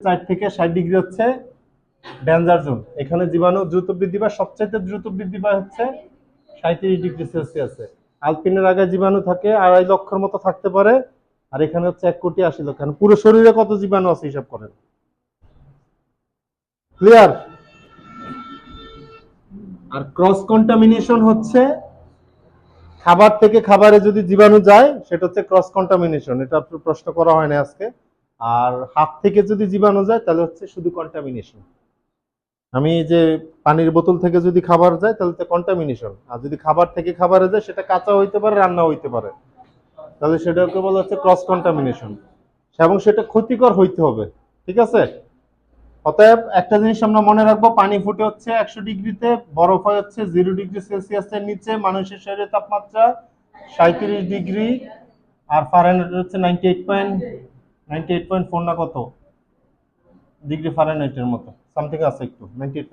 4 থেকে 60 ডিগ্রি হচ্ছে danger zone. এখানে জীবাণু দ্রুত বৃদ্ধি পায়, সবচেয়ে দ্রুত বৃদ্ধি পায় হচ্ছে 37 ডিগ্রি সেলসিয়াসে। আলপিনের আগে জীবাণু থাকে 2.5 লক্ষের মতো থাকতে পারে, আর এখানে হচ্ছে 1,80,00,000। পুরো শরীরে কত জীবাণু আছে হিসাব করেন। ক্লিয়ার? আর ক্রস কন্টামিনেশন হচ্ছে খাবার থেকে খাবারে যদি জীবাণু যায় সেটা হচ্ছে ক্রস কন্টামিনেশন। এটা প্রশ্ন করা হয় না আজকে। আর হাত থেকে যদি জীবাণু যায় তাহলে হচ্ছে শুধু কন্টামিনেশন। আমি যে পানির বোতল থেকে যদি খাবার যায় তাহলে তো কন্টামিনেশন, আর যদি খাবার থেকে খাবারে যায় সেটা কাঁচা হইতে পারে, রান্না হইতে পারে, তাহলে সেটাকে বলা হচ্ছে ক্রস কন্টামিনেশন, এবং সেটা ক্ষতিকর হইতে হবে। ঠিক আছে? অতএব একটা জিনিস আমরা মনে রাখবো, পানি ফুটে হচ্ছে 100 ডিগ্রিতে, বরফ হয় হচ্ছে 0 ডিগ্রি সেলসিয়াসের নিচে, মানুষের শরীরের তাপমাত্রা 37 ডিগ্রি, আর ফারেনহাইট হচ্ছে 98.4 না কত ডিগ্রি ফারেনহাইটের মতো সামথিং আছে, একটু 98